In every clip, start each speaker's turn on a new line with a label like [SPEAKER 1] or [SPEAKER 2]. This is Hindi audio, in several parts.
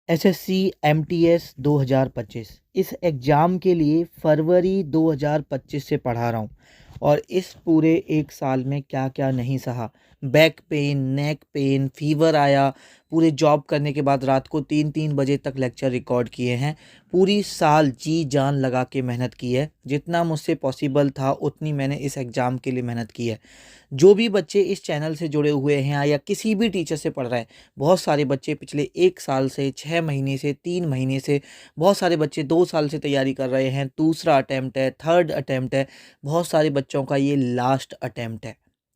[SPEAKER 1] एसएससी एमटीएस 2025 इस एग्ज़ाम के लिए फरवरी 2025 से पढ़ा रहा हूँ और इस पूरे एक साल में क्या क्या नहीं सहा। Back pain, neck pain, fever आया। पूरे जॉब करने के बाद रात को 3-3 बजे तक लेक्चर रिकॉर्ड किए हैं। पूरी साल जी जान लगा के मेहनत की है। जितना मुझसे पॉसिबल था उतनी मैंने इस एग्ज़ाम के लिए मेहनत की है। जो भी बच्चे इस चैनल से जुड़े हुए हैं या किसी भी टीचर से पढ़ रहे हैं, बहुत सारे बच्चे पिछले 1 साल से, 6 महीने से, 3 महीने से, बहुत सारे बच्चे 2 साल से तैयारी कर रहे हैं। दूसरा अटेम्प्ट है, थर्ड अटेम्प्ट है, बहुत सारे बच्चों का ये लास्ट अटेम्प्ट है।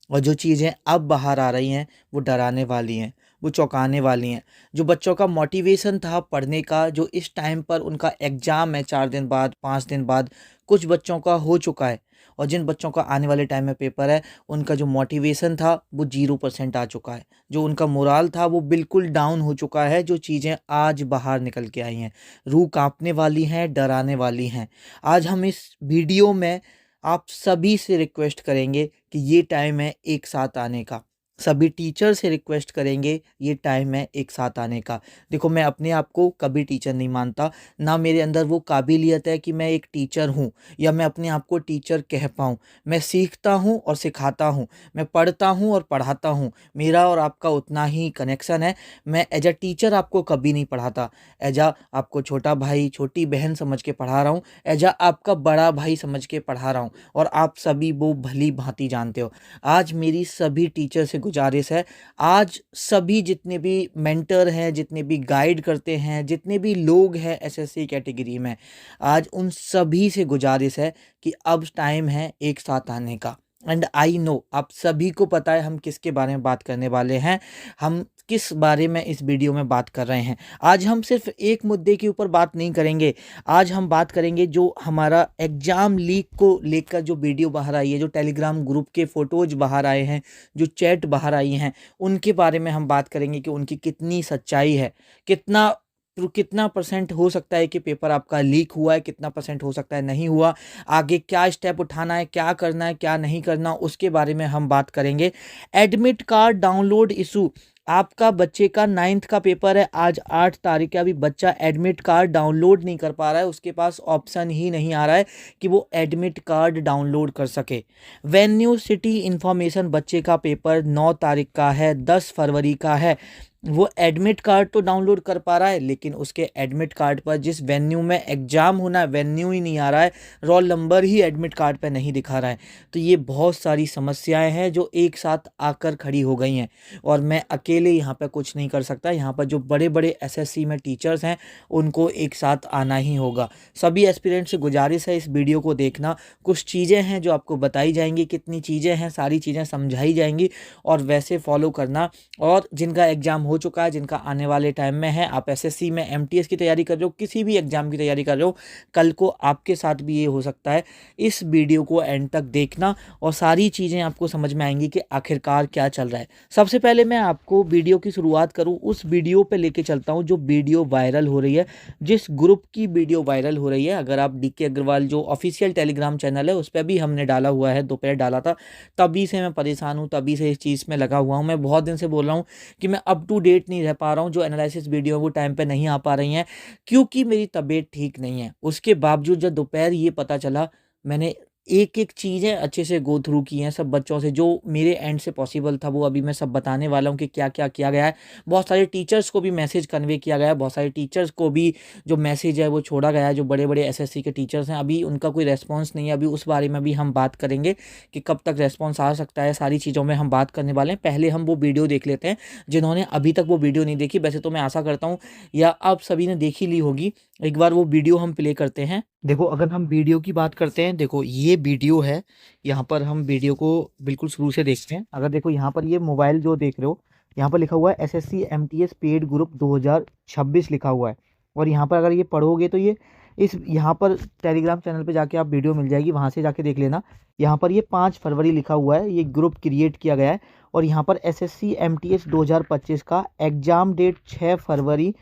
[SPEAKER 1] और जो चीज़ें अब बाहर आ रही हैं वो डराने वाली हैं, वो चौंकाने वाली हैं। जो बच्चों का मोटिवेशन था पढ़ने का, जो इस टाइम पर उनका एग्ज़ाम है 4 दिन बाद, 5 दिन बाद, कुछ बच्चों का हो चुका है। और जिन बच्चों का आने वाले टाइम में पेपर है, उनका जो मोटिवेशन था वो 0% आ चुका है। जो उनका मोराल था वो बिल्कुल डाउन हो चुका है। जो चीज़ें आज बाहर निकल के आई हैं, रूह काँपने वाली हैं, डराने वाली हैं। आज हम इस वीडियो में आप सभी से रिक्वेस्ट करेंगे कि ये टाइम है एक साथ आने का। सभी टीचर से रिक्वेस्ट करेंगे, ये टाइम है एक साथ आने का। देखो, मैं अपने आप को कभी टीचर नहीं मानता, ना मेरे अंदर वो काबिलियत है कि मैं एक टीचर हूँ या मैं अपने आप को टीचर कह पाऊँ। मैं सीखता हूँ और सिखाता हूँ, मैं पढ़ता हूँ और पढ़ाता हूँ। मेरा और आपका उतना ही कनेक्शन है। मैं एज अ टीचर आपको कभी नहीं पढ़ाता, एज अ आपको छोटा भाई, छोटी बहन समझ के पढ़ा रहा हूँ, एज अ आपका बड़ा भाई समझ के पढ़ा रहा हूँ। और आप सभी वो भली भांति जानते हो। आज मेरी सभी टीचर से गुजारिश है, आज सभी जितने भी मेंटर हैं, जितने भी गाइड करते हैं, जितने भी लोग हैं एसएससी कैटेगरी में, आज उन सभी से गुजारिश है कि अब टाइम है एक साथ आने का। एंड आई नो आप सभी को पता है हम किसके बारे में बात करने वाले हैं, हम किस बारे में इस वीडियो में बात कर रहे हैं। आज हम सिर्फ एक मुद्दे के ऊपर बात नहीं करेंगे। आज हम बात करेंगे जो हमारा एग्ज़ाम लीक को लेकर जो वीडियो बाहर आई है, जो टेलीग्राम ग्रुप के फ़ोटोज़ बाहर आए हैं, जो चैट बाहर आई हैं, उनके बारे में हम बात करेंगे कि उनकी कितनी सच्चाई है, कितना परसेंट हो सकता है कि पेपर आपका लीक हुआ है, कितना परसेंट हो सकता है नहीं हुआ। आगे क्या स्टेप उठाना है, क्या करना है, क्या नहीं करना, उसके बारे में हम बात करेंगे। एडमिट कार्ड डाउनलोड इशू, आपका बच्चे का 9th का पेपर है, आज 8 तारीख है, अभी बच्चा एडमिट कार्ड डाउनलोड नहीं कर पा रहा है, उसके पास ऑप्शन ही नहीं आ रहा है कि वो एडमिट कार्ड डाउनलोड कर सके। वेन्यू सिटी इंफॉर्मेशन, बच्चे का पेपर 9 तारीख का है, 10 फरवरी का है। वो एडमिट कार्ड तो डाउनलोड कर पा रहा है, लेकिन उसके एडमिट कार्ड पर जिस वेन्यू में एग्ज़ाम होना है वेन्यू ही नहीं आ रहा है, रोल नंबर ही एडमिट कार्ड पे नहीं दिखा रहा है। तो ये बहुत सारी समस्याएं हैं जो एक साथ आकर खड़ी हो गई हैं और मैं अकेले यहाँ पे कुछ नहीं कर सकता। यहाँ पर जो बड़े बड़े एसएससी में टीचर्स हैं उनको एक साथ आना ही होगा। सभी एस्पिरेंट से गुजारिश है इस वीडियो को देखना। कुछ चीज़ें हैं जो आपको बताई जाएंगी, कितनी चीज़ें हैं, सारी चीज़ें समझाई जाएंगी और वैसे फॉलो करना। और जिनका एग्ज़ाम हो चुका है, जिनका आने वाले टाइम में है, आप एसएससी में एमटीएस की तैयारी कर रहे हो, किसी भी एग्ज़ाम की तैयारी कर रहे हो, कल को आपके साथ भी ये हो सकता है। इस वीडियो को एंड तक देखना और सारी चीज़ें आपको समझ में आएंगी कि आखिरकार क्या चल रहा है। सबसे पहले मैं आपको वीडियो की शुरुआत करूं उस वीडियो पे लेके चलता हूं जो वीडियो वायरल हो रही है, जिस ग्रुप की वीडियो वायरल हो रही है। अगर आप डीके अग्रवाल जो ऑफिशियल टेलीग्राम चैनल है उस पर भी हमने डाला हुआ है, दोपहर डाला था, तभी से मैं परेशान हूँ, तभी से इस चीज़ में लगा हुआ हूँ। मैं बहुत दिन से बोल रहा हूँ कि मैं अप टू डेट नहीं रह पा रहा हूँ, जो एनालिसिस वीडियो वो टाइम पे नहीं आ पा रही हैं क्योंकि मेरी तबीयत ठीक नहीं है। उसके बावजूद जब दोपहर ये पता चला, मैंने एक एक चीज़ें अच्छे से गो थ्रू की हैं सब बच्चों से, जो मेरे एंड से पॉसिबल था वो अभी मैं सब बताने वाला हूँ कि क्या क्या किया गया है। बहुत सारे टीचर्स को भी मैसेज कन्वे किया गया है, बहुत सारे टीचर्स को भी जो मैसेज है वो छोड़ा गया है। जो बड़े बड़े एसएससी के टीचर्स हैं अभी उनका कोई रेस्पॉन्स नहीं है, अभी उस बारे में भी हम बात करेंगे कि कब तक रेस्पॉन्स आ सकता है। सारी चीज़ों में हम बात करने वाले हैं। पहले हम वो वीडियो देख लेते हैं जिन्होंने अभी तक वो वीडियो नहीं देखी। वैसे तो मैं आशा करता हूँ या आप सभी ने देख ही ली होगी। एक बार वो वीडियो हम प्ले करते हैं। देखो, अगर हम वीडियो की बात करते हैं, देखो ये वीडियो है, यहाँ पर हम वीडियो को बिल्कुल शुरू से देखते हैं। अगर देखो यहाँ पर ये मोबाइल जो देख रहे हो, यहाँ पर लिखा हुआ है एसएससी एमटीएस पेड ग्रुप 2026 लिखा हुआ है। और यहाँ पर अगर ये पढ़ोगे तो ये इस यहाँ पर टेलीग्राम चैनल पे जाके आप वीडियो मिल जाएगी, वहाँ से जाके देख लेना। यहाँ पर ये 5 फरवरी लिखा हुआ है, ये ग्रुप क्रिएट किया गया है। और यहाँ पर एसएससी एमटीएस 2025 का एग्जाम डेट 6 फरवरी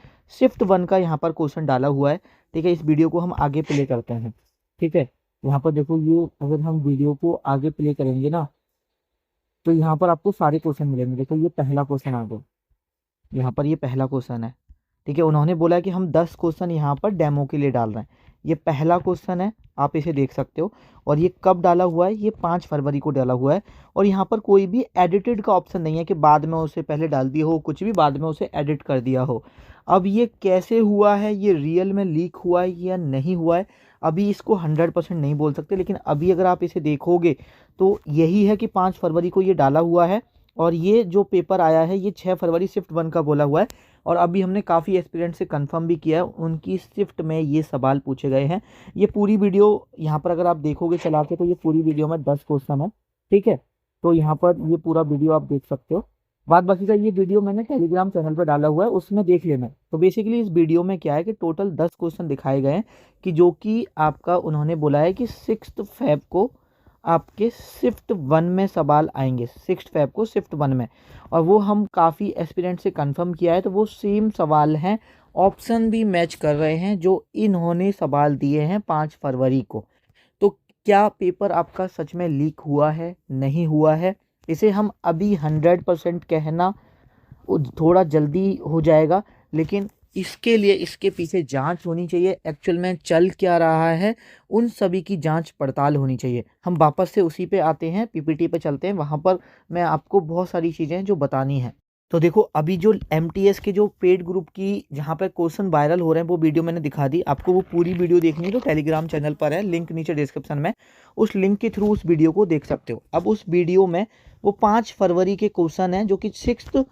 [SPEAKER 1] शिफ्ट 1 का यहाँ पर क्वेश्चन डाला हुआ है। ठीक है, इस वीडियो को हम आगे प्ले करते हैं। ठीक है, यहाँ पर देखो, ये अगर हम वीडियो को आगे प्ले करेंगे ना तो यहाँ पर आपको सारे क्वेश्चन मिलेंगे। देखो ये पहला क्वेश्चन आ गया, यहाँ पर ये पहला क्वेश्चन है। ठीक है। उन्होंने बोला कि हम 10 क्वेश्चन यहाँ पर डेमो के लिए डाल रहे हैं। ये पहला क्वेश्चन है, आप इसे देख सकते हो। और ये कब डाला हुआ है, ये 5 फरवरी को डाला हुआ है। और यहाँ पर कोई भी एडिटेड का ऑप्शन नहीं है कि बाद में उसे पहले डाल दिया हो, कुछ भी बाद में उसे एडिट कर दिया हो। अब ये कैसे हुआ है, ये रियल में लीक हुआ है या नहीं हुआ है, अभी इसको 100% नहीं बोल सकते। लेकिन अभी अगर आप इसे देखोगे तो यही है कि 5 फरवरी को ये डाला हुआ है। और ये जो पेपर आया है ये 6 फरवरी शिफ्ट 1 का बोला हुआ है। और अभी हमने काफ़ी एस्पिरेंट से कंफर्म भी किया है, उनकी शिफ्ट में ये सवाल पूछे गए हैं। ये पूरी वीडियो यहाँ पर अगर आप देखोगे चला के तो ये पूरी वीडियो में 10 क्वेश्चन है, ठीक है। तो यहाँ पर ये पूरा वीडियो आप देख सकते हो। बाद बाकी का ये वीडियो मैंने टेलीग्राम चैनल पर डाला हुआ है, उसमें देख लेना। तो बेसिकली इस वीडियो में क्या है कि टोटल 10 क्वेश्चन दिखाए गए हैं कि जो कि आपका उन्होंने बोला है कि 6 फेब को आपके शिफ्ट 1 में सवाल आएंगे, 6 फेब को शिफ्ट 1 में। और वो हम काफ़ी एस्पिरेंट से कंफर्म किया है, तो वो सेम सवाल हैं, ऑप्शन भी मैच कर रहे हैं जो इन्होंने सवाल दिए हैं 5 फरवरी को। तो क्या पेपर आपका सच में लीक हुआ है, नहीं हुआ है, इसे हम अभी 100% कहना थोड़ा जल्दी हो जाएगा। लेकिन इसके लिए इसके पीछे जांच होनी चाहिए, एक्चुअल में चल क्या रहा है, उन सभी की जांच पड़ताल होनी चाहिए। हम वापस से उसी पे आते हैं, पीपीटी पे चलते हैं, वहाँ पर मैं आपको बहुत सारी चीज़ें जो बतानी है। तो देखो अभी जो एमटीएस के जो पेड ग्रुप की जहाँ पर क्वेश्चन वायरल हो रहे हैं वो वीडियो मैंने दिखा दी आपको। वो पूरी वीडियो देखनी है तो टेलीग्राम चैनल पर है, लिंक नीचे डिस्क्रिप्शन में, उस लिंक के थ्रू उस वीडियो को देख सकते हो। अब उस वीडियो में वो 5 फरवरी के क्वेश्चन हैं जो कि 6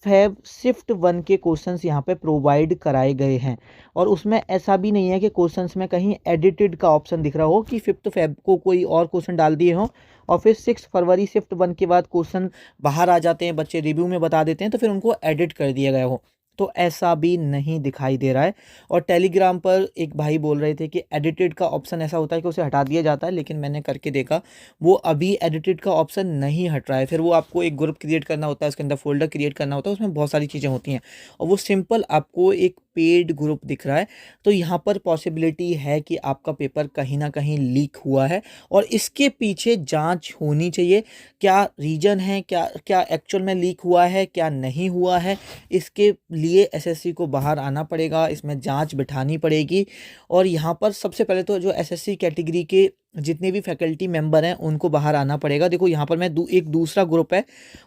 [SPEAKER 1] फैब शिफ्ट 1 के क्वेश्चंस यहाँ पे प्रोवाइड कराए गए हैं। और उसमें ऐसा भी नहीं है कि क्वेश्चंस में कहीं एडिटेड का ऑप्शन दिख रहा हो कि 5 फैब को कोई और क्वेश्चन डाल दिए हों और फिर 6 फरवरी शिफ्ट 1 के बाद क्वेश्चन बाहर आ जाते हैं, बच्चे रिव्यू में बता देते हैं तो फिर उनको एडिट कर दिया गया हो। तो ऐसा भी नहीं दिखाई दे रहा है। और टेलीग्राम पर एक भाई बोल रहे थे कि एडिटेड का ऑप्शन ऐसा होता है कि उसे हटा दिया जाता है, लेकिन मैंने करके देखा वो अभी एडिटेड का ऑप्शन नहीं हट रहा है। फिर वो आपको एक ग्रुप क्रिएट करना होता है, उसके अंदर फोल्डर क्रिएट करना होता है, उसमें बहुत सारी चीज़ें होती हैं और वो सिंपल आपको एक पेड ग्रुप दिख रहा है। तो यहाँ पर पॉसिबिलिटी है कि आपका पेपर कहीं ना कहीं लीक हुआ है और इसके पीछे जांच होनी चाहिए। क्या रीजन है, क्या क्या एक्चुअल में लीक हुआ है, क्या नहीं हुआ है, इसके लिए एसएससी को बाहर आना पड़ेगा, इसमें जांच बिठानी पड़ेगी। और यहाँ पर सबसे पहले तो जो एसएससी कैटेगरी के जितने भी फैकल्टी मेंबर हैं उनको बाहर आना पड़ेगा। देखो यहाँ पर मैं एक दूसरा ग्रुप है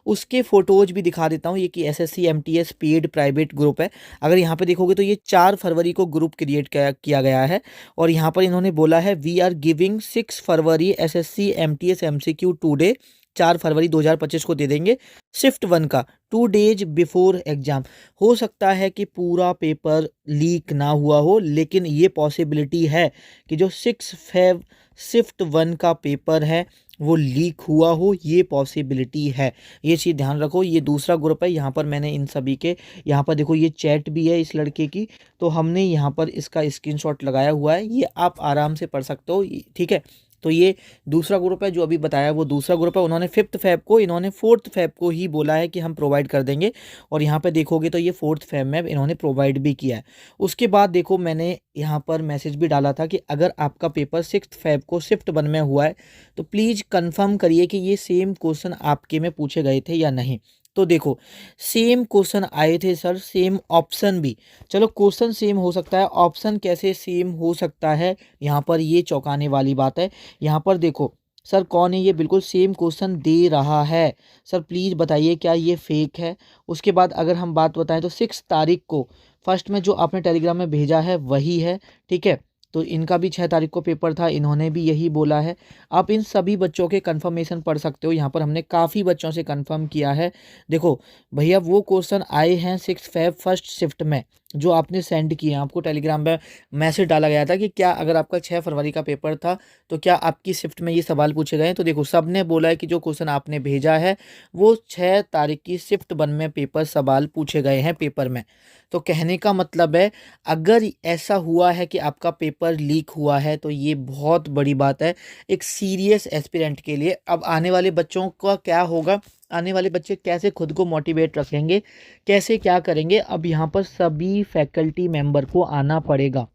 [SPEAKER 1] उसके फ़ोटोज़ भी दिखा देता हूँ। ये कि SSC MTS paid private group है। अगर यहाँ पे देखोगे तो ये 4 फरवरी को ग्रुप क्रिएट किया गया है। और यहाँ पर इन्होंने बोला है we are giving 6 February SSC MTS MCQ today. 4 फरवरी 2025 को दे देंगे शिफ्ट 1 का 2 डेज बिफोर एग्ज़ाम। हो सकता है कि पूरा पेपर लीक ना हुआ हो, लेकिन ये पॉसिबिलिटी है कि जो 6 फेब शिफ्ट 1 का पेपर है वो लीक हुआ हो, ये पॉसिबिलिटी है। ये चीज़ ध्यान रखो। ये दूसरा ग्रुप है, यहाँ पर मैंने इन सभी के यहाँ पर देखो ये चैट भी है इस लड़के की, तो हमने यहाँ पर इसका स्क्रीनशॉट लगाया हुआ है, ये आप आराम से पढ़ सकते हो, ठीक है। तो ये दूसरा ग्रुप है जो अभी बताया वो दूसरा ग्रुप है। उन्होंने 5 फेब को, इन्होंने 4 फेब को ही बोला है कि हम प्रोवाइड कर देंगे। और यहाँ पे देखोगे तो ये 4 फेब में इन्होंने प्रोवाइड भी किया है। उसके बाद देखो मैंने यहाँ पर मैसेज भी डाला था कि अगर आपका पेपर 6 फेब को शिफ्ट 1 में हुआ है तो प्लीज़ कंफर्म करिए कि ये सेम क्वेश्चन आपके में पूछे गए थे या नहीं। तो देखो सेम क्वेश्चन आए थे सर, सेम ऑप्शन भी। चलो क्वेश्चन सेम हो सकता है, ऑप्शन कैसे सेम हो सकता है, यहाँ पर ये चौंकाने वाली बात है। यहाँ पर देखो सर कौन है, ये बिल्कुल सेम क्वेश्चन दे रहा है। सर प्लीज़ बताइए क्या ये फेक है। उसके बाद अगर हम बात बताएं तो 6 तारीख को फर्स्ट में जो आपने टेलीग्राम में भेजा है वही है, ठीक है। तो इनका भी 6 तारीख को पेपर था, इन्होंने भी यही बोला है। आप इन सभी बच्चों के कंफर्मेशन पढ़ सकते हो, यहाँ पर हमने काफ़ी बच्चों से कंफर्म किया है। देखो भैया वो क्वेश्चन आए हैं 6 फेब फर्स्ट शिफ्ट में जो आपने सेंड किए हैं। आपको टेलीग्राम में मैसेज डाला गया था कि क्या अगर आपका 6 फरवरी का पेपर था तो क्या आपकी शिफ्ट में ये सवाल पूछे गए हैं। तो देखो सब ने बोला है कि जो क्वेश्चन आपने भेजा है वो 6 तारीख की शिफ्ट 1 में पेपर सवाल पूछे गए हैं पेपर में। तो कहने का मतलब है अगर ऐसा हुआ है कि आपका पेपर लीक हुआ है तो ये बहुत बड़ी बात है एक सीरियस एस्पिरेंट के लिए। अब आने वाले बच्चों का क्या होगा, आने वाले बच्चे कैसे खुद को मोटिवेट रखेंगे, कैसे क्या करेंगे। अब यहाँ पर सभी फैकल्टी मेंबर को आना पड़ेगा।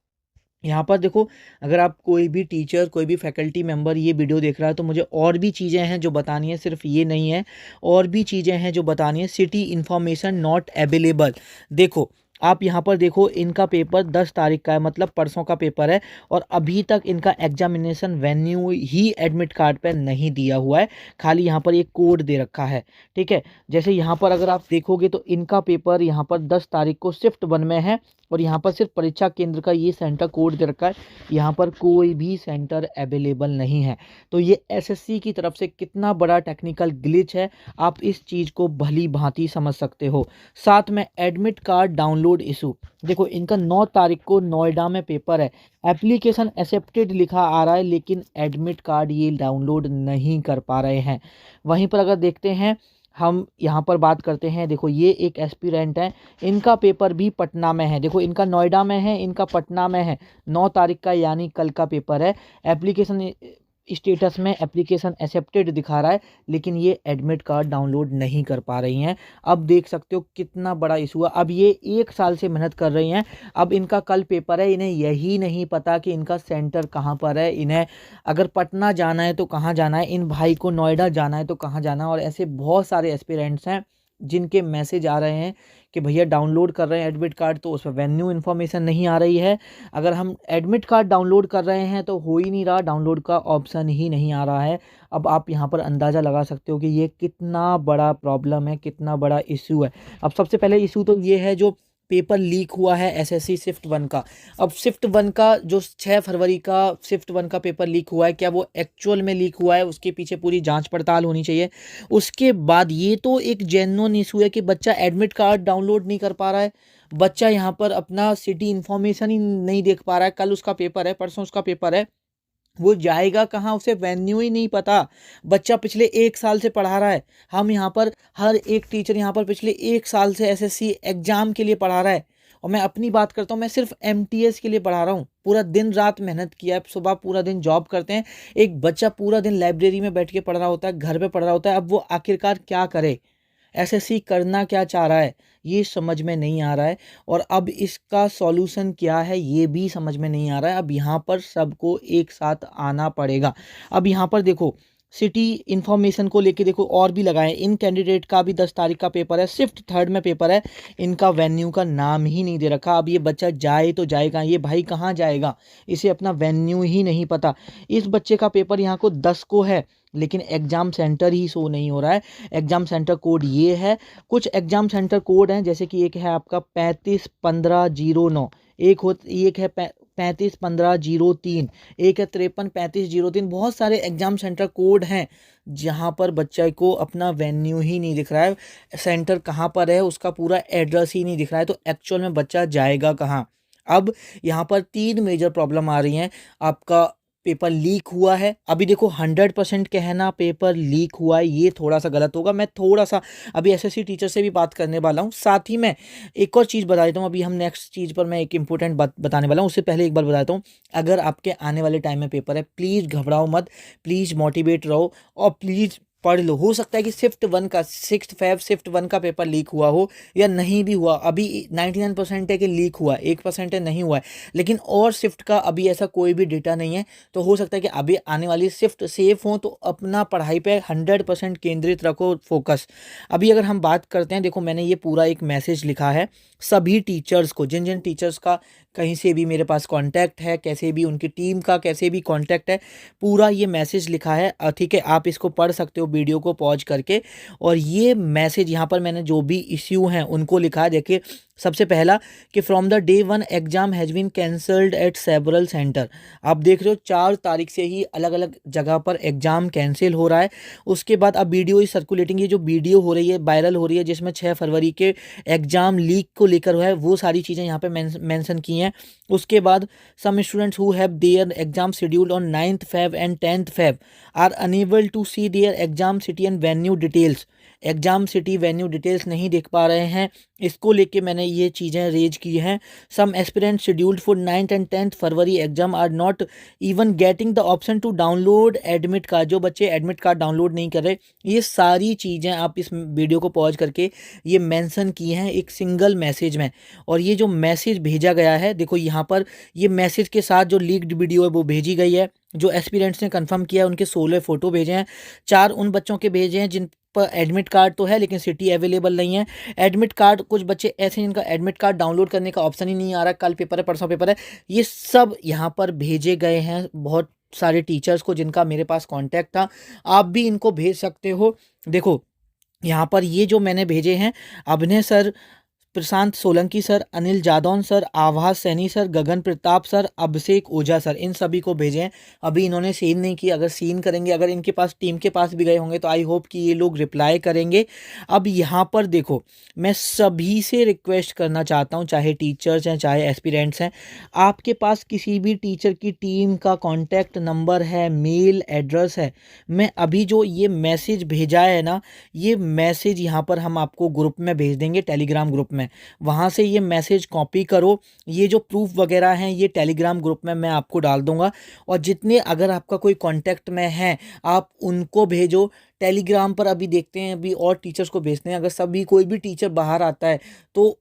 [SPEAKER 1] यहाँ पर देखो अगर आप कोई भी टीचर, कोई भी फैकल्टी मेंबर ये वीडियो देख रहा है तो मुझे और भी चीज़ें हैं जो बतानी है, सिर्फ ये नहीं है, और भी चीज़ें हैं जो बतानी है। City information not available. देखो आप यहाँ पर देखो, इनका पेपर 10 तारीख का है, मतलब परसों का पेपर है, और अभी तक इनका एग्जामिनेशन वेन्यू ही एडमिट कार्ड पर नहीं दिया हुआ है, खाली यहाँ पर एक कोड दे रखा है। ठीक है, जैसे यहाँ पर अगर आप देखोगे तो इनका पेपर यहाँ पर 10 तारीख को शिफ्ट 1 में है, और यहाँ पर सिर्फ परीक्षा केंद्र का ये सेंटर कोड दे रखा है, यहाँ पर कोई भी सेंटर अवेलेबल नहीं है। तो ये एसएससी की तरफ से कितना बड़ा टेक्निकल ग्लिच है, आप इस चीज़ को भली भांति समझ सकते हो। साथ में एडमिट कार्ड डाउनलोड इशू, देखो इनका 9 तारीख को नोएडा में पेपर है, एप्लीकेशन एक्सेप्टेड लिखा आ रहा है, लेकिन एडमिट कार्ड ये डाउनलोड नहीं कर पा रहे हैं। वहीं पर अगर देखते हैं, हम यहाँ पर बात करते हैं, देखो ये एक एस्पिरेंट है, इनका पेपर भी पटना में है, देखो इनका नोएडा में है, इनका पटना में है, 9 तारीख का यानी कल का पेपर है। एप्लीकेशन स्टेटस में एप्लीकेशन एक्सेप्टेड दिखा रहा है, लेकिन ये एडमिट कार्ड डाउनलोड नहीं कर पा रही हैं। अब देख सकते हो कितना बड़ा इशू है। अब ये 1 साल से मेहनत कर रही हैं, अब इनका कल पेपर है, इन्हें यही नहीं पता कि इनका सेंटर कहाँ पर है, इन्हें अगर पटना जाना है तो कहाँ जाना है, इन भाई को नोएडा जाना है तो कहाँ जाना है। और ऐसे बहुत सारे एस्पिरेंट्स हैं जिनके मैसेज आ रहे हैं कि भैया डाउनलोड कर रहे हैं एडमिट कार्ड, तो उसमें वेन्यू इन्फॉर्मेशन नहीं आ रही है। अगर हम एडमिट कार्ड डाउनलोड कर रहे हैं तो हो ही नहीं रहा, डाउनलोड का ऑप्शन ही नहीं आ रहा है। अब आप यहाँ पर अंदाज़ा लगा सकते हो कि ये कितना बड़ा प्रॉब्लम है, कितना बड़ा इशू है। अब सबसे पहले इशू तो ये है जो पेपर लीक हुआ है एसएससी शिफ्ट 1 का। अब शिफ्ट 1 का जो 6 फरवरी का शिफ्ट 1 का पेपर लीक हुआ है, क्या वो एक्चुअल में लीक हुआ है, उसके पीछे पूरी जांच पड़ताल होनी चाहिए। उसके बाद ये तो एक जेन्युइन इशू है कि बच्चा एडमिट कार्ड डाउनलोड नहीं कर पा रहा है, बच्चा यहाँ पर अपना सिटी इन्फॉर्मेशन ही नहीं देख पा रहा है, कल उसका पेपर है, परसों उसका पेपर है, वो जाएगा कहाँ, उसे वेन्यू ही नहीं पता। बच्चा पिछले 1 साल से पढ़ा रहा है, हम यहाँ पर हर एक टीचर यहाँ पर पिछले 1 साल से एसएससी एग्जाम के लिए पढ़ा रहा है। और मैं अपनी बात करता हूँ, मैं सिर्फ एमटीएस के लिए पढ़ा रहा हूँ, पूरा दिन रात मेहनत किया है, सुबह पूरा दिन जॉब करते हैं, एक बच्चा पूरा दिन लाइब्रेरी में बैठ के पढ़ रहा होता है, घर पे पढ़ रहा होता है, अब वो आखिरकार क्या करे, एसएससी करना क्या चाह रहा है, ये समझ में नहीं आ रहा है। और अब इसका सॉल्यूशन क्या है ये भी समझ में नहीं आ रहा है। अब यहाँ पर सबको एक साथ आना पड़ेगा। अब यहाँ पर देखो, सिटी इन्फॉर्मेशन को लेके देखो और भी लगाए, इन कैंडिडेट का भी 10 तारीख का पेपर है, शिफ्ट 3 में पेपर है, इनका वेन्यू का नाम ही नहीं दे रखा। अब ये बच्चा जाए तो जाएगा, ये भाई कहाँ जाएगा, इसे अपना वेन्यू ही नहीं पता। इस बच्चे का पेपर यहाँ को 10 को है, लेकिन एग्ज़ाम सेंटर ही शो नहीं हो रहा है। एग्ज़ाम सेंटर कोड ये है, कुछ एग्ज़ाम सेंटर कोड हैं, जैसे कि एक है आपका 351509, एक है 351503, एक है 533503, बहुत सारे एग्ज़ाम सेंटर कोड हैं जहाँ पर बच्चे को अपना वेन्यू ही नहीं दिख रहा है, सेंटर कहाँ पर है उसका पूरा एड्रेस ही नहीं दिख रहा है, तो एक्चुअल में बच्चा जाएगा कहाँ। अब यहाँ पर 3 मेजर प्रॉब्लम आ रही हैं। आपका पेपर लीक हुआ है, अभी देखो 100% कहना पेपर लीक हुआ है ये थोड़ा सा गलत होगा। मैं थोड़ा सा अभी एसएससी टीचर से भी बात करने वाला हूँ, साथ ही मैं एक और चीज़ बता देता हूँ। अभी हम नेक्स्ट चीज़ पर मैं एक इंपॉर्टेंट बात बताने वाला हूँ, उससे पहले एक बार बता देता हूँ, अगर आपके आने वाले टाइम में पेपर है, प्लीज़ घबराओ मत, प्लीज़ मोटिवेट रहो, और प्लीज़ पढ़ लो। हो सकता है कि शिफ्ट 1 का 6 फेब शिफ्ट 1 का पेपर लीक हुआ हो या नहीं भी हुआ, अभी 99% है कि लीक हुआ, 1% है नहीं हुआ है, लेकिन और शिफ्ट का अभी ऐसा कोई भी डेटा नहीं है। तो हो सकता है कि अभी आने वाली शिफ्ट सेफ हो, तो अपना पढ़ाई पे 100% केंद्रित रखो, फोकस। अभी अगर हम बात करते हैं, देखो मैंने ये पूरा एक मैसेज लिखा है सभी टीचर्स को, जिन जिन टीचर्स का कहीं से भी मेरे पास कांटेक्ट है, कैसे भी उनकी टीम का कैसे भी कांटेक्ट है, पूरा ये मैसेज लिखा है। ठीक है, आप इसको पढ़ सकते हो वीडियो को पॉज करके। और ये मैसेज यहाँ पर मैंने जो भी इश्यू हैं उनको लिखा है। देखिए, सबसे पहला कि from the day 1 exam has been cancelled at several centre. आप देख रहे हो 4 तारीख से ही अलग अलग जगह पर एग्जाम कैंसिल हो रहा है। उसके बाद अब वीडियो इस सर्कुलेटिंग, ये जो वीडियो हो रही है वायरल हो रही है, जिसमें 6 फरवरी के एग्जाम लीक को लेकर है, वो सारी चीज़ें यहाँ पे मेंशन की हैं। उसके बाद some students who have their exam scheduled on 9th Feb and 10th Feb are unable to see their exam city and venue details. Exam city venue details नहीं देख पा रहे हैं, इसको लेके मैंने ये चीज़ें रेज की हैं। Some aspirant scheduled for 9th and 10th February exam are not even getting the option to download admit card. जो बच्चे एडमिट कार्ड डाउनलोड नहीं कर रहे, ये सारी चीज़ें आप इस वीडियो को पॉज करके ये मेंशन की हैं एक सिंगल मैसेज में। और ये जो मैसेज भेजा गया है, देखो यहाँ पर ये मैसेज के साथ जो लीक्ड वीडियो है वो भेजी गई है। जो एस्पिरेंट्स ने कंफर्म किया है उनके 16 फ़ोटो भेजे हैं, 4 उन बच्चों के भेजे हैं जिन पर एडमिट कार्ड तो है लेकिन सिटी अवेलेबल नहीं है। एडमिट कार्ड कुछ बच्चे ऐसे हैं जिनका एडमिट कार्ड डाउनलोड करने का ऑप्शन ही नहीं आ रहा, कल पेपर है, परसों पेपर है। ये सब यहाँ पर भेजे गए हैं बहुत सारे टीचर्स को जिनका मेरे पास कॉन्टैक्ट था। आप भी इनको भेज सकते हो। देखो, यहाँ पर ये जो मैंने भेजे हैं, अभिनय सर, प्रशांत सोलंकी सर, अनिल जादौन सर, आभास सैनी सर, गगन प्रताप सर, अभिषेक ओझा सर, इन सभी को भेजे हैं। अभी इन्होंने सीन नहीं किया, अगर सीन करेंगे, अगर इनके पास टीम के पास भी गए होंगे तो आई होप कि ये लोग रिप्लाई करेंगे। अब यहाँ पर देखो, मैं सभी से रिक्वेस्ट करना चाहता हूँ, चाहे टीचर्स हैं चाहे एस्पिरेंट्स हैं, आपके पास किसी भी टीचर की टीम का कॉन्टैक्ट नंबर है, मेल एड्रेस है, मैं अभी जो ये मैसेज भेजा है ना, ये मैसेज यहाँ पर हम आपको ग्रुप में भेज देंगे, टेलीग्राम ग्रुप में। वहाँ से ये मैसेज कॉपी करो, ये जो प्रूफ वगैरह हैं ये टेलीग्राम ग्रुप में मैं आपको डाल दूंगा। और जितने अगर आपका कोई कांटेक्ट में है आप उनको भेजो टेलीग्राम पर। अभी देखते हैं, अभी और टीचर्स को भेजते हैं। अगर सभी कोई भी टीचर बाहर आता है तो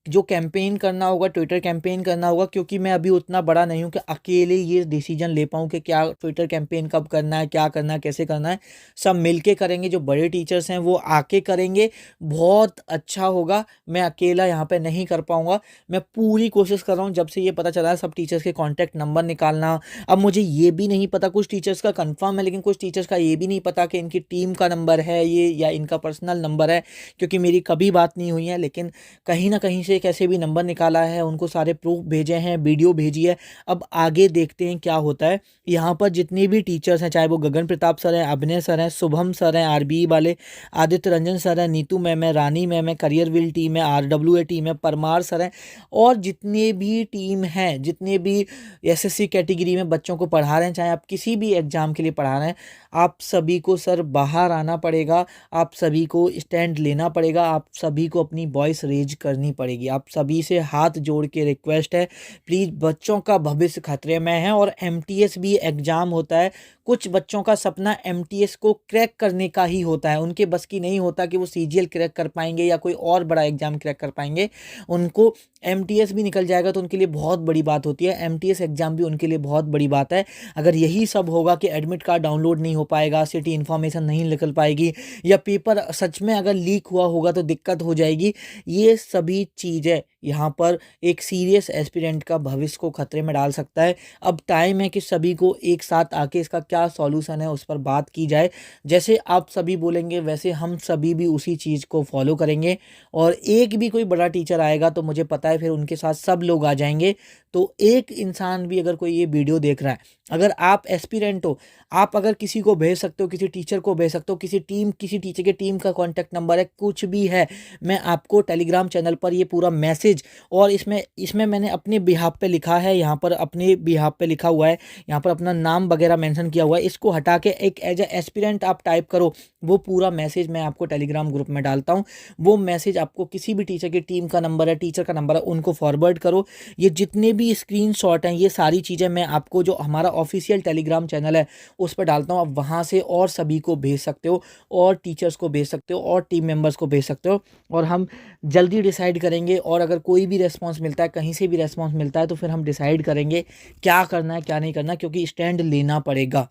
[SPEAKER 1] जो कैंपेन करना होगा, ट्विटर कैंपेन करना होगा, क्योंकि मैं अभी उतना बड़ा नहीं हूँ कि अकेले ये डिसीजन ले पाऊँ कि क्या ट्विटर कैंपेन कब करना है, क्या करना है, कैसे करना है। सब मिलके करेंगे, जो बड़े टीचर्स हैं वो आके करेंगे, बहुत अच्छा होगा। मैं अकेला यहाँ पे नहीं कर पाऊँगा। मैं पूरी कोशिश कर रहा हूँ, जब से ये पता चला है सब टीचर्स के कॉन्टैक्ट नंबर निकालना। अब मुझे ये भी नहीं पता, कुछ टीचर्स का कंफर्म है लेकिन कुछ टीचर्स का ये भी नहीं पता कि इनकी टीम का नंबर है ये या इनका पर्सनल नंबर है, क्योंकि मेरी कभी बात नहीं हुई है। लेकिन कहीं ना कहीं से कैसे भी नंबर निकाला है, उनको सारे प्रूफ भेजे हैं, वीडियो भेजी है। अब आगे देखते हैं क्या होता है। यहाँ पर जितने भी टीचर्स हैं, चाहे वो गगन प्रताप सर हैं, अभिनय सर हैं, शुभम सर हैं आरबी वाले, आदित्य रंजन सर हैं, नीतू मैम है, रानी मैम है, करियर विल टीम है, आरडब्ल्यू ए टीम है, परमार सर हैं, और जितने भी टीम हैं, जितने भी एसएससी कैटेगरी में बच्चों को पढ़ा रहे हैं, चाहे आप किसी भी एग्जाम के लिए पढ़ा रहे हैं, आप सभी को सर बाहर आना पड़ेगा, आप सभी को स्टैंड लेना पड़ेगा, आप सभी को अपनी वॉइस रेज करनी पड़ेगी। आप सभी से हाथ जोड़ के रिक्वेस्ट है, प्लीज़, बच्चों का भविष्य खतरे में है। और एमटीएस भी एग्ज़ाम होता है, कुछ बच्चों का सपना एमटीएस को क्रैक करने का ही होता है, उनके बस की नहीं होता कि वो सीजीएल क्रैक कर पाएंगे या कोई और बड़ा एग्जाम क्रैक कर पाएंगे। उनको एमटीएस भी निकल जाएगा तो उनके लिए बहुत बड़ी बात होती है, एमटीएस एग्जाम भी उनके लिए बहुत बड़ी बात है। अगर यही सब होगा कि एडमिट कार्ड डाउनलोड नहीं हो पाएगा, सिटी इन्फॉर्मेशन नहीं निकल पाएगी, या पेपर सच में अगर लीक हुआ होगा तो दिक्कत हो जाएगी, ये सभी चीज़ें यहाँ पर एक सीरियस एस्पिरेंट का भविष्य को खतरे में डाल सकता है। अब टाइम है कि सभी को एक साथ आके इसका क्या सॉल्यूशन है उस पर बात की जाए। जैसे आप सभी बोलेंगे वैसे हम सभी भी उसी चीज़ को फॉलो करेंगे। और एक भी कोई बड़ा टीचर आएगा तो मुझे पता है फिर उनके साथ सब लोग आ जाएंगे। तो एक इंसान भी अगर कोई ये वीडियो देख रहा है, अगर आप एस्पिरेंट हो, आप अगर किसी को भेज सकते हो, किसी टीचर को भेज सकते हो, किसी टीचर के टीम का कॉन्टैक्ट नंबर है, कुछ भी है, मैं आपको टेलीग्राम चैनल पर ये पूरा मैसेज, और इसमें मैंने अपने बिहाफ पे लिखा है, यहाँ पर अपने बिहाफ पे लिखा हुआ है, यहाँ पर अपना नाम वगैरह मेंशन किया हुआ है। इसको हटा के एक एज ए एस्पिरेंट आप टाइप करो, वो पूरा मैसेज मैं आपको टेलीग्राम ग्रुप में डालता हूँ। वो मैसेज आपको किसी भी टीचर की टीम का नंबर है, टीचर का नंबर है, उनको फॉरवर्ड करो। ये जितने भी स्क्रीनशॉट हैं, ये सारी चीज़ें मैं आपको जो हमारा ऑफिशियल टेलीग्राम चैनल है उस पर डालता हूँ। आप वहाँ से और सभी को भेज सकते हो, और टीचर्स को भेज सकते हो, और टीम मेंबर्स को भेज सकते हो, और हम जल्दी डिसाइड करेंगे। और अगर कोई भी रेस्पॉन्स मिलता है, कहीं से भी रेस्पॉन्स मिलता है, तो फिर हम डिसाइड करेंगे क्या करना है क्या नहीं करना, क्योंकि स्टैंड लेना पड़ेगा,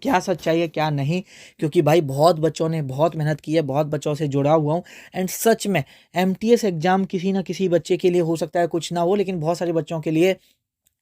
[SPEAKER 1] क्या सच्चाई है क्या नहीं। क्योंकि भाई बहुत बच्चों ने बहुत मेहनत की है, बहुत बच्चों से जुड़ा हुआ हूँ, एंड सच में एमटीएस एग्जाम किसी ना किसी बच्चे के लिए हो सकता है कुछ ना हो, लेकिन बहुत सारे बच्चों के लिए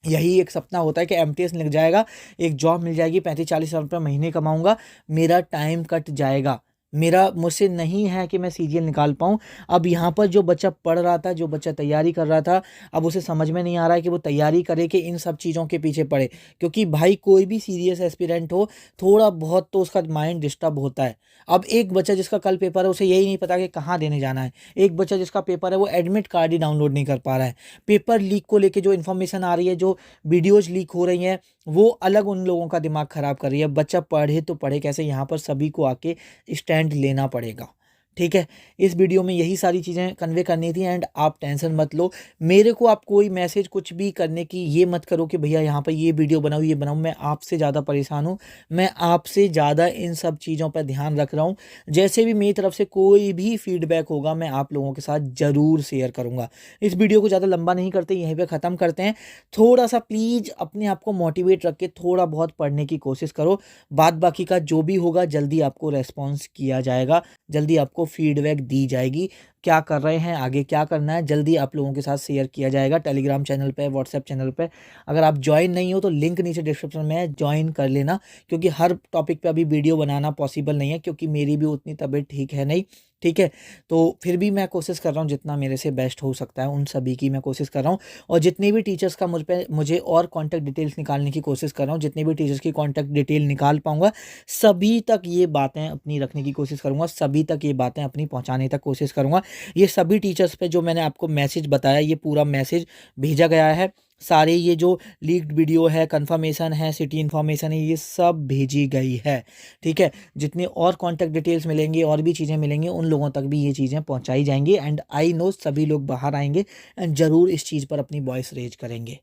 [SPEAKER 1] यही एक सपना होता है कि एमटीएस लग जाएगा, एक जॉब मिल जाएगी, 35-40 हज़ार रुपये महीने कमाऊंगा, मेरा टाइम कट जाएगा, मेरा मुझसे नहीं है कि मैं सीजीएल निकाल पाऊँ। अब यहाँ पर जो बच्चा पढ़ रहा था, जो बच्चा तैयारी कर रहा था, अब उसे समझ में नहीं आ रहा है कि वो तैयारी करे कि इन सब चीज़ों के पीछे पड़े। क्योंकि भाई कोई भी सीरियस एस्पिरेंट हो, थोड़ा बहुत तो उसका माइंड डिस्टर्ब होता है। अब एक बच्चा जिसका कल पेपर है, उसे यही नहीं पता कि कहाँ देने जाना है। एक बच्चा जिसका पेपर है वो एडमिट कार्ड ही डाउनलोड नहीं कर पा रहा है। पेपर लीक को लेके जो इन्फॉर्मेशन आ रही है, जो वीडियोज़ लीक हो रही हैं, वो अलग उन लोगों का दिमाग ख़राब कर रही है। बच्चा पढ़े तो पढ़े कैसे, यहाँ पर सभी को आके स्टैंड लेना पड़ेगा। ठीक है, इस वीडियो में यही सारी चीज़ें कन्वे करनी थी एंड आप टेंशन मत लो। मेरे को आप कोई मैसेज कुछ भी करने की ये मत करो कि भैया यहाँ पे ये वीडियो बनाओ, ये बनाओ। मैं आपसे ज़्यादा परेशान हूँ, मैं आपसे ज़्यादा इन सब चीज़ों पर ध्यान रख रहा हूँ। जैसे भी मेरी तरफ से कोई भी फीडबैक होगा मैं आप लोगों के साथ ज़रूर शेयर करूँगा। इस वीडियो को ज़्यादा लंबा नहीं करते, यहीं पे ख़त्म करते हैं। थोड़ा-सा प्लीज़ अपने आप को मोटिवेट रख के थोड़ा बहुत पढ़ने की कोशिश करो। बाद बाकी का जो भी होगा जल्दी आपको रिस्पॉन्स किया जाएगा, जल्दी आपको फीडबैक दी जाएगी। क्या कर रहे हैं, आगे क्या करना है, जल्दी आप लोगों के साथ शेयर किया जाएगा टेलीग्राम चैनल पे, व्हाट्सएप चैनल पे। अगर आप जॉइन नहीं हो तो लिंक नीचे डिस्क्रिप्शन में है, जॉइन कर लेना, क्योंकि हर टॉपिक पे अभी वीडियो बनाना पॉसिबल नहीं है, क्योंकि मेरी भी उतनी तबीयत ठीक है नहीं। ठीक है, तो फिर भी मैं कोशिश कर रहा हूँ जितना मेरे से बेस्ट हो सकता है, उन सभी की मैं कोशिश कर रहा हूँ। और जितने भी टीचर्स का मुझे और कॉन्टैक्ट डिटेल्स निकालने की कोशिश कर रहा हूँ, जितने भी टीचर्स की कॉन्टैक्ट डिटेल निकाल पाऊँगा सभी तक ये बातें अपनी रखने की कोशिश करूँगा, सभी तक ये बातें अपनी पहुँचाने तक कोशिश करूँगा। ये सभी टीचर्स पे जो मैंने आपको मैसेज बताया, ये पूरा मैसेज भेजा गया है। सारे ये जो लीक्ड वीडियो है, कन्फर्मेशन है, सिटी इन्फॉर्मेशन है, ये सब भेजी गई है। ठीक है, जितनी और कॉन्टैक्ट डिटेल्स मिलेंगी और भी चीज़ें मिलेंगी, उन लोगों तक भी ये चीज़ें पहुँचाई जाएँगी एंड आई नो सभी लोग बाहर आएँगे एंड ज़रूर इस चीज़ पर अपनी वॉइस रेज़ करेंगे।